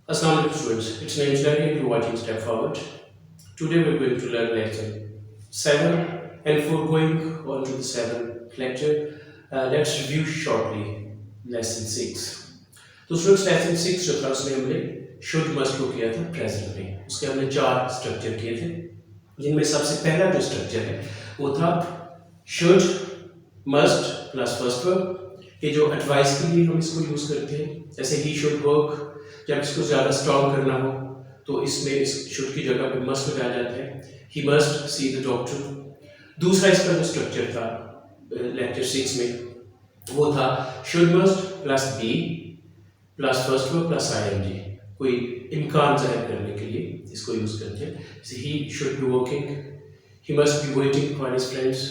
Assalamu alaikum students, it's Naeem Sulehri and you're watching Step Forward. Today we're going to learn lesson 7 and before going on to the 7th lecture, let's review shortly lesson 6. तो students lesson 6 जो था उसमें हमने should must को किया था present में. उसके हमने 4 स्ट्रक्चर किए थे जिनमें सबसे पहला जो स्ट्रक्चर है वो था should must plus first verb. ये जो एडवाइस के लिए हम इसको यूज करते हैं, जैसे ही शुड वर्क, जब इसको ज़्यादा स्ट्रॉन्ग करना हो तो इसमें इस शुड की जगह पे मस्ट लगाया जाता है. He must see the doctor. दूसरा इसका जो स्ट्रक्चर था लेक्चर 6 में वो था should must plus be plus first verb plus ING. कोई इम्कान जाहिर करने के लिए इसको यूज करते हैं. जैसे ही should be working, he must be waiting for his friends.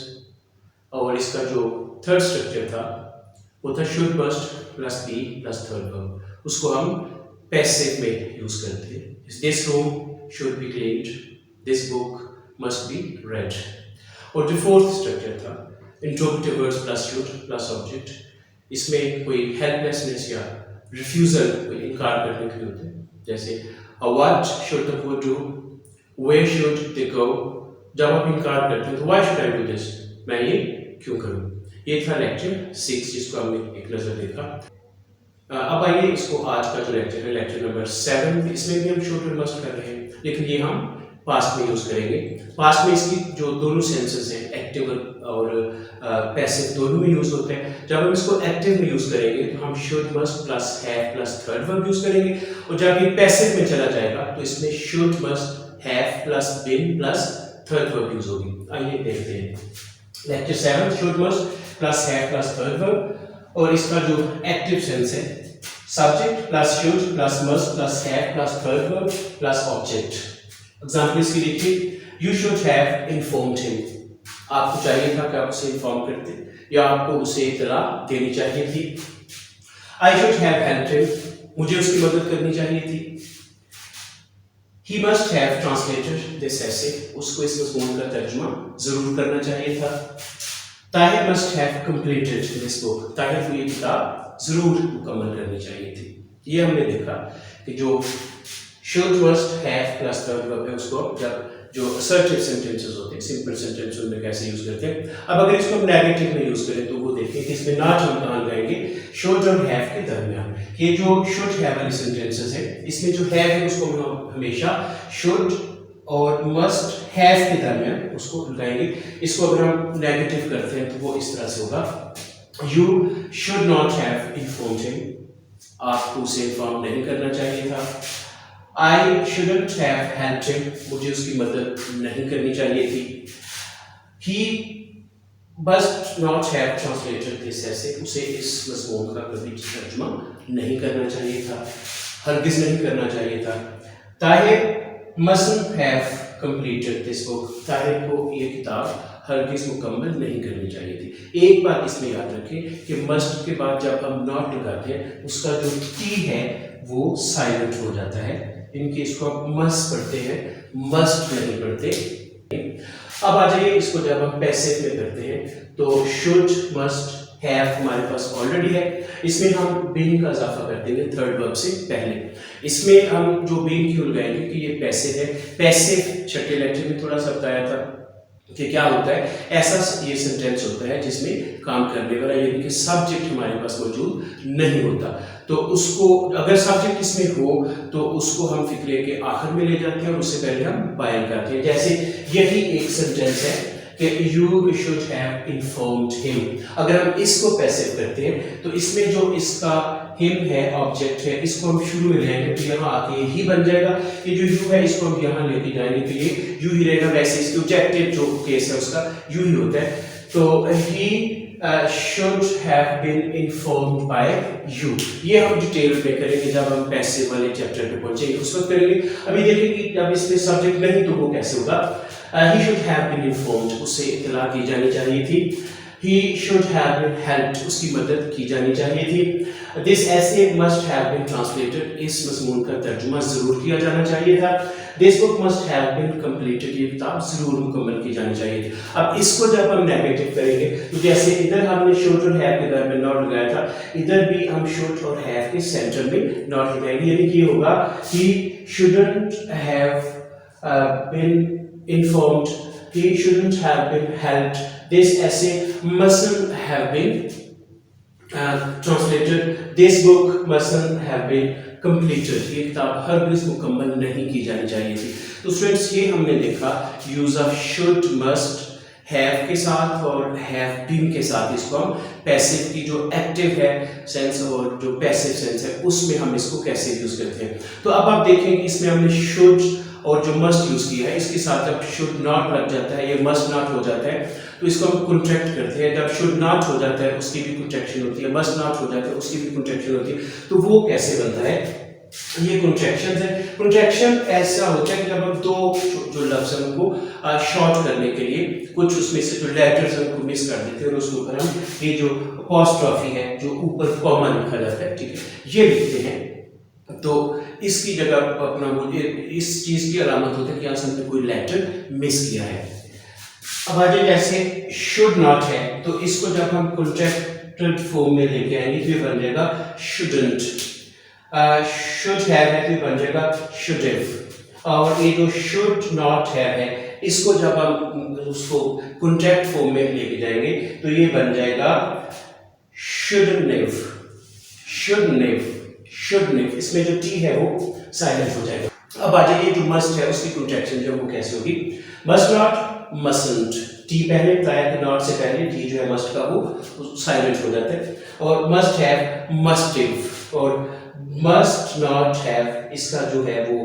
और इसका जो थर्ड स्ट्रक्चर था वो था should must plus be plus third verb. उसको हम पैसिव में यूज करते हैं. This room should be cleaned, this book must be read. और जो फोर्थ स्ट्रक्चर था interrogative words plus should plus object. इसमें कोई हेल्पलेसनेस या रिफ्यूजल, कोई इनकार करने के लिए होते हैं. जैसे what should the poor do, where should they go. जब आप इनकार करते हैं तो why should I do this, मैं ये क्यों करूं. ये था लेक्चर 6 जिसको हमने एक नजर देखा. अब आइए इसको आज का जो लेक्चर है लेक्चर नंबर 7, इसमें भी हम शुड और मस्ट कर रहे हैं लेकिन ये हम पास्ट में यूज करेंगे. पास्ट में इसकी जो दोनों सेंसेस हैं एक्टिव और पैसिव दोनों में यूज होते हैं. जब हम इसको एक्टिव में यूज करेंगे तो हम should must plus have plus third verb use करेंगे. और जब ये पैसिव में चला जाएगा तो इसमें should must have plus been plus third verb use होगी. आइए देखते हैं lecture 7 should must plus have plus third verb. और इसका जो एक्टिव सेंस है subject plus should plus must plus have plus third verb plus object. Example इसकी देखिए, you should have informed him. आपको चाहिए था कि आप उसे इन्फॉर्म करते या आपको उसे इत्तला देनी चाहिए थी. I should have helped him, मुझे उसकी मदद करनी चाहिए थी. He must have translated this एसे, उसको इस मज़मून का तर्जुमा जरूर करना चाहिए था. Tahir must have completed this book, Tahir को ये किताब जरूर मुकम्मल करनी चाहिए थी. ये हमने देखा कि जो should must have plus third verb है उसको जब जो असर्टिव सेंटेंसेस होते हैं, सिंपल सेंटेंस उनमें कैसे यूज करते हैं. अब अगर इसको हम नेगेटिव में यूज करें तो वो देखें कि इसमें नॉट हम कहाँ लगाएंगे, शुड और हैव के दरमियान. ये जो शुड हैव वाली सेंटेंसेस है इसमें जो हैव है उसको हम हमेशा शुड और मस्ट हैव के दरमियान उसको लगाएंगे. इसको अगर हम नेगेटिव करते हैं तो वो इस तरह से होगा, you should not have informed him, आपको उसे इन्फॉर्म नहीं करना चाहिए था. I shouldn't have helped him, मुझे उसकी मदद नहीं करनी चाहिए थी. He must not have translated this ऐसे, उसे इस मज़मून का कभी तर्जुमा नहीं करना चाहिए था, हरगिज़ नहीं करना चाहिए था. Tahir mustn't have completed this book, Tahir को ये किताब हरगिज़ मुकम्मल नहीं करनी चाहिए थी. एक बात इसमें याद रखें कि मस्ट के बाद जब हम नॉट लगाते हैं उसका जो टी है वो साइलेंट हो जाता है. इनके इसको आप मस्ट पढ़ते हैं, मस्ट नहीं पढ़ते. अब आ जाइए इसको जब हम पैसिव में करते हैं तो शुड मस्ट हैव हमारे पास ऑलरेडी है. इसमें हम बीइंग का इजाफा कर देंगे थर्ड वर्ब से पहले. इसमें हम जो बीइंग क्यों लगाएंगे कि ये पैसिव है. पैसिव छठे लेक्चर में थोड़ा सा बताया था कि क्या होता है, ऐसा ये सेंटेंस होता है जिसमें काम करने वाला यानी कि सब्जेक्ट हमारे पास मौजूद नहीं होता. तो उसको अगर सब्जेक्ट इसमें हो तो उसको हम फिक्रे के आखिर में ले जाते हैं और उससे पहले हम बयान करते हैं. जैसे यही एक सेंटेंस है कि you should have informed him. अगर हम इसको पैसिव करते हैं तो इसमें जो इसका हिम है ऑब्जेक्ट है इसको हम शुरू में लेंगे तो यहाँ आके ही बन जाएगा. ये जो यू है इसको हम यहाँ लेके जाएंगे तो ये यू ही रहेगा. वैसे इसके ऑब्जेक्टिव जो केस है उसका यू ही होता है. तो ही should have been informed by you. ये हम डिटेल में करेंगे जब हम पैसिव वाले चैप्टर पे पहुंचेंगे उस वक्त करेंगे. अभी देखिए कि जब इसमें सब्जेक्ट नहीं तो वो कैसे होगा. He should have been informed, उससे इत्तला दी जानी चाहिए थी. He should have been helped, उसकी मदद की जानी चाहिए थी. This essay must have been translated, इस मज़मून का तर्जुमा ज़रूर किया जाना चाहिए था. This book must have been completed, ये किताब ज़रूर मुकम्मल की जानी चाहिए थी. अब इसको जब हम नेगेटिव करेंगे तो जैसे इधर हमने should और have के दर में नॉट लगाया था, इधर भी हम should और have के सेंटर में नॉट लगाएंगे. यानी कि होगा he shouldn't have been informed, he shouldn't have been helped, this essay mustn't have been translated, this book mustn't have been completed. ये किताब हरगिज़ मुकम्मल नहीं की जानी चाहिए थी. तो स्टूडेंट्स ये हमने देखा use of should, must, have के साथ और हैव बीन के साथ. इसको हम पैसिव की जो एक्टिव है सेंस और जो पैसिव सेंस है उसमें हम इसको कैसे यूज करते हैं. तो अब आप देखेंगे इसमें हमने शुड और जो मस्ट यूज किया है, इसके साथ जब शुड नॉट लग जाता है, ये मस्ट नॉट हो जाता है, तो इसको हम कॉन्ट्रैक्ट करते हैं. जब शुड नॉट हो जाता है उसकी भी कॉन्ट्रैक्शन होती है, मस्ट नॉट हो जाता है उसकी भी कॉन्ट्रैक्शन होती है. तो वो कैसे बनता है, ये कॉन्ट्रैक्शन है. कॉन्ट्रैक्शन ऐसा होता है कि जब हम दो जो लफ्ज़ हैं उनको शॉर्ट करने के लिए कुछ उसमें से जो लेटर्स हैं उनको मिस कर देते हैं और उसके ऊपर हम ये जो अपॉस्ट्रोफी है जो ऊपर कॉमा लिखा जाता है, ठीक है, ये लिखते हैं. तो इसकी जगह अपना वो इस चीज़ की अलामत होती है कि यहाँ से हमने कोई लेटर मिस किया है. अब आज जैसे शुड नॉट है तो इसको जब हम कॉन्ट्रैक्टेड फॉर्म में लेके आएंगे तो ये बन जाएगा शुडंट. शुड हैव है तो ये बन जाएगा शुड हैव. और ये जो शुड नॉट है इसको जब हम उसको कॉन्ट्रैक्ट फॉर्म में लेके जाएंगे तो ये बन जाएगा shouldn't have. Should have, should have, इसमें जो टी है वो साइलेंट हो जाएगा. अब आ जाइए जो मस्ट है उसकी कॉन्ट्रैक्शन जो वो कैसे होगी. मस्ट नॉट, मसंट, टी पहले बताया कि नॉट से पहले टी जो है मस्ट का वो साइलेंट हो जाता है. और मस्ट हैव, मस्ट हैव, और मस्ट नॉट हैव इसका जो है वो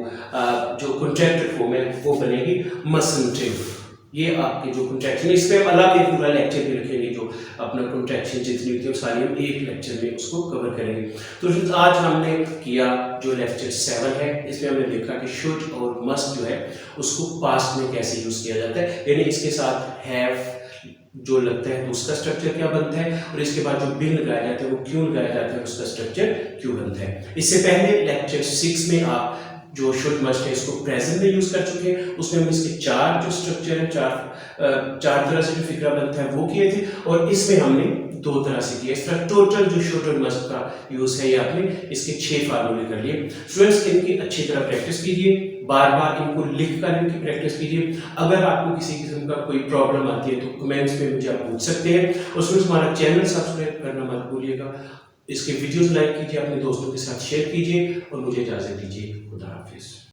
जो कॉन्ट्रैक्टेड फॉर्म है वो बनेगी मसंट हैव. ये आपके जो कॉन्ट्रैक्शन, इस पे हम अलग एक पूरा लेक्चर भी रखेंगे. जो अपना कॉन्ट्रैक्शन जितनी होती है वो सारी हम एक लेक्चर में उसको कवर करेंगे. तो आज हमने किया जो लेक्चर 7 है, इसमें हमने देखा कि शुड और मस्ट जो है उसको पास्ट में कैसे यूज किया जाता है. यानी इसके साथ हैव जो लगता है तो उसका स्ट्रक्चर क्या बनता है, और इसके बाद जो बिन लगाया जाता है वो क्यों लगाया जाता है, उसका स्ट्रक्चर क्यों बनता है. इससे पहले लेक्चर 6 में आप जो शुड मस्ट है इसको प्रेजेंट में यूज कर चुके हैं. उसमें हम इसके चार जो स्ट्रक्चर है, चार तरह से जो फिक्रा बनता है वो किए थे, और इसमें हमने 2 तरह से किया. इस तरह टोटल जो शुड और मस्ट का यूज है ये आपने इसके 6 फार्मूले कर लिए. स्टूडेंट्स इनकी अच्छी तरह प्रैक्टिस कीजिए, बार बार इनको लिख कर इनकी प्रैक्टिस कीजिए. अगर आपको किसी किस्म का कोई प्रॉब्लम आती है तो कमेंट्स में मुझे आप पूछ सकते हैं. और स्टूडेंट्स हमारा चैनल सब्सक्राइब करना मत भूलिएगा. इसके वीडियोस लाइक कीजिए, अपने दोस्तों के साथ शेयर कीजिए और मुझे इजाज़त दीजिए. खुदा हाफिज़.